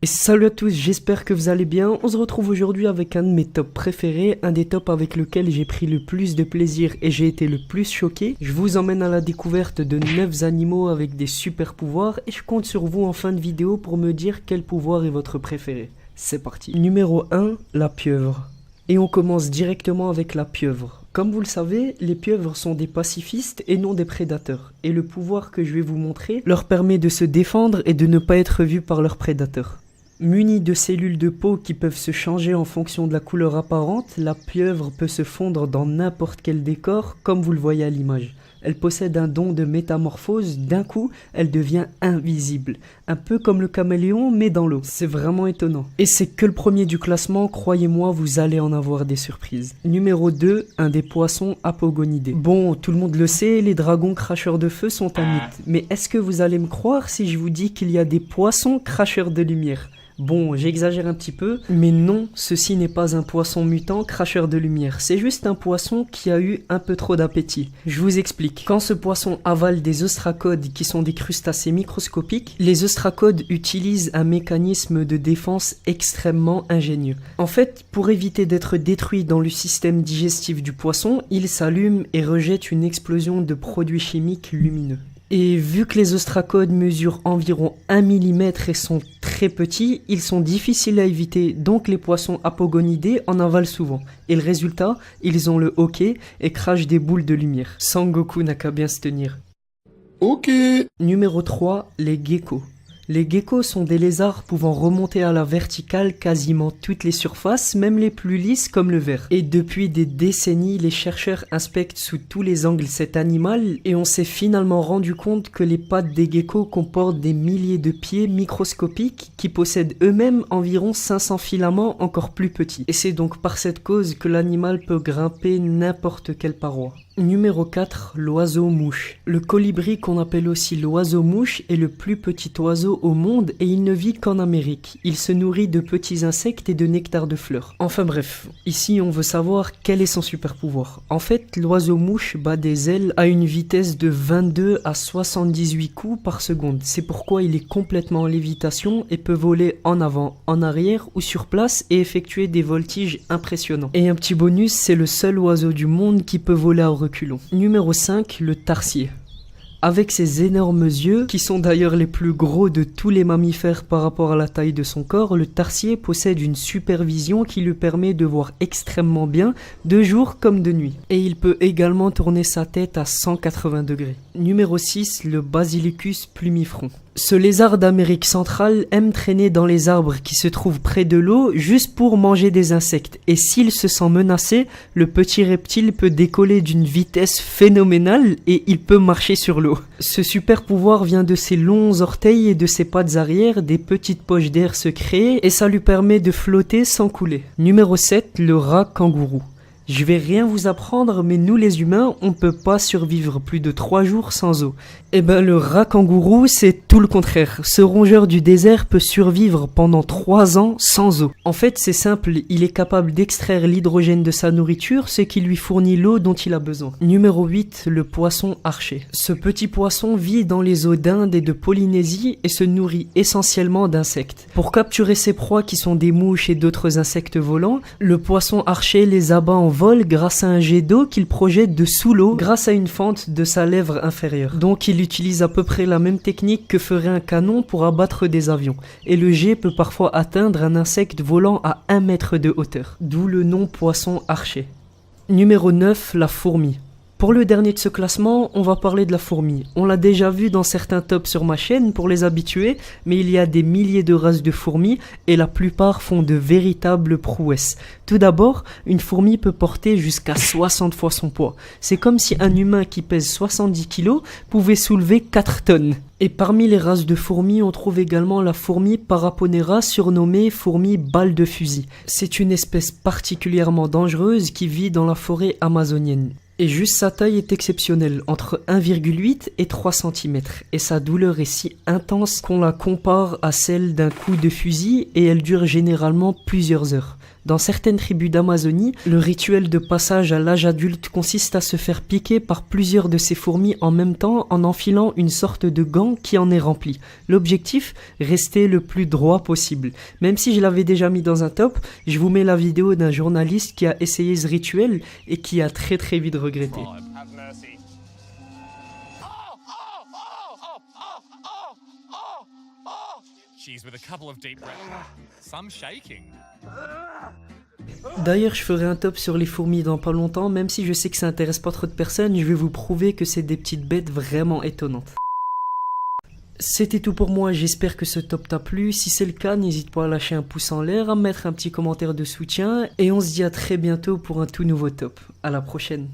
Et salut à tous, j'espère que vous allez bien. On se retrouve aujourd'hui avec un de mes tops préférés, un des tops avec lequel j'ai pris le plus de plaisir et j'ai été le plus choqué. Je vous emmène à la découverte de 9 animaux avec des super pouvoirs et je compte sur vous en fin de vidéo pour me dire quel pouvoir est votre préféré. C'est parti. Numéro 1, la pieuvre. Et on commence directement avec la pieuvre. Comme vous le savez, les pieuvres sont des pacifistes et non des prédateurs. Et le pouvoir que je vais vous montrer leur permet de se défendre et de ne pas être vus par leurs prédateurs. Munie de cellules de peau qui peuvent se changer en fonction de la couleur apparente, la pieuvre peut se fondre dans n'importe quel décor, comme vous le voyez à l'image. Elle possède un don de métamorphose, d'un coup, elle devient invisible. Un peu comme le caméléon, mais dans l'eau. C'est vraiment étonnant. Et c'est que le premier du classement, croyez-moi, vous allez en avoir des surprises. Numéro 2, un des poissons apogonidés. Bon, tout le monde le sait, les dragons cracheurs de feu sont un mythe. Mais est-ce que vous allez me croire si je vous dis qu'il y a des poissons cracheurs de lumière ? Bon, j'exagère un petit peu, mais non, ceci n'est pas un poisson mutant cracheur de lumière, c'est juste un poisson qui a eu un peu trop d'appétit. Je vous explique. Quand ce poisson avale des ostracodes qui sont des crustacés microscopiques, les ostracodes utilisent un mécanisme de défense extrêmement ingénieux. En fait, pour éviter d'être détruit dans le système digestif du poisson, il s'allume et rejette une explosion de produits chimiques lumineux. Et vu que les ostracodes mesurent environ 1 mm et sont très petits, ils sont difficiles à éviter, donc les poissons apogonidés en avalent souvent. Et le résultat, ils ont le hoquet et crachent des boules de lumière. Sangoku n'a qu'à bien se tenir. Ok. Numéro 3, les geckos. Les geckos sont des lézards pouvant remonter à la verticale quasiment toutes les surfaces, même les plus lisses comme le verre. Et depuis des décennies, les chercheurs inspectent sous tous les angles cet animal et on s'est finalement rendu compte que les pattes des geckos comportent des milliers de pieds microscopiques qui possèdent eux-mêmes environ 500 filaments encore plus petits. Et c'est donc par cette cause que l'animal peut grimper n'importe quelle paroi. Numéro 4, l'oiseau-mouche. Le colibri qu'on appelle aussi l'oiseau-mouche est le plus petit oiseau au monde et il ne vit qu'en Amérique. Il se nourrit de petits insectes et de nectar de fleurs. Enfin bref, ici on veut savoir quel est son super pouvoir. En fait, l'oiseau-mouche bat des ailes à une vitesse de 22 à 78 coups par seconde. C'est pourquoi il est complètement en lévitation et peut voler en avant, en arrière ou sur place et effectuer des voltiges impressionnants. Et un petit bonus, c'est le seul oiseau du monde qui peut voler à reculons. Numéro 5, le tarsier. Avec ses énormes yeux, qui sont d'ailleurs les plus gros de tous les mammifères par rapport à la taille de son corps, le tarsier possède une supervision qui lui permet de voir extrêmement bien, de jour comme de nuit. Et il peut également tourner sa tête à 180 degrés. Numéro 6, le Basilicus plumifron. Ce lézard d'Amérique centrale aime traîner dans les arbres qui se trouvent près de l'eau juste pour manger des insectes. Et s'il se sent menacé, le petit reptile peut décoller d'une vitesse phénoménale et il peut marcher sur l'eau. Ce super pouvoir vient de ses longs orteils et de ses pattes arrière, des petites poches d'air se créent et ça lui permet de flotter sans couler. Numéro 7, le rat kangourou. Je vais rien vous apprendre, mais nous les humains, on peut pas survivre plus de 3 jours sans eau. Eh ben le rat kangourou, c'est tout le contraire. Ce rongeur du désert peut survivre pendant 3 ans sans eau. En fait, c'est simple, il est capable d'extraire l'hydrogène de sa nourriture, ce qui lui fournit l'eau dont il a besoin. Numéro 8, le poisson archer. Ce petit poisson vit dans les eaux d'Inde et de Polynésie et se nourrit essentiellement d'insectes. Pour capturer ses proies qui sont des mouches et d'autres insectes volants, le poisson archer les abat en vol grâce à un jet d'eau qu'il projette de sous l'eau grâce à une fente de sa lèvre inférieure. Donc il utilise à peu près la même technique que ferait un canon pour abattre des avions. Et le jet peut parfois atteindre un insecte volant à 1 mètre de hauteur. D'où le nom poisson archer. Numéro 9, la fourmi. Pour le dernier de ce classement, on va parler de la fourmi. On l'a déjà vu dans certains tops sur ma chaîne pour les habitués, mais il y a des milliers de races de fourmis et la plupart font de véritables prouesses. Tout d'abord, une fourmi peut porter jusqu'à 60 fois son poids. C'est comme si un humain qui pèse 70 kg pouvait soulever 4 tonnes. Et parmi les races de fourmis, on trouve également la fourmi Paraponera, surnommée fourmi balle de fusil. C'est une espèce particulièrement dangereuse qui vit dans la forêt amazonienne. Et juste sa taille est exceptionnelle, entre 1,8 et 3 cm. Et sa douleur est si intense qu'on la compare à celle d'un coup de fusil et elle dure généralement plusieurs heures. Dans certaines tribus d'Amazonie, le rituel de passage à l'âge adulte consiste à se faire piquer par plusieurs de ces fourmis en même temps en enfilant une sorte de gant qui en est rempli. L'objectif, rester le plus droit possible. Même si je l'avais déjà mis dans un top, je vous mets la vidéo d'un journaliste qui a essayé ce rituel et qui a très vite regretté. D'ailleurs, je ferai un top sur les fourmis dans pas longtemps, même si je sais que ça intéresse pas trop de personnes, je vais vous prouver que c'est des petites bêtes vraiment étonnantes. C'était tout pour moi, j'espère que ce top t'a plu. Si c'est le cas, n'hésite pas à lâcher un pouce en l'air, à mettre un petit commentaire de soutien, et on se dit à très bientôt pour un tout nouveau top. À la prochaine.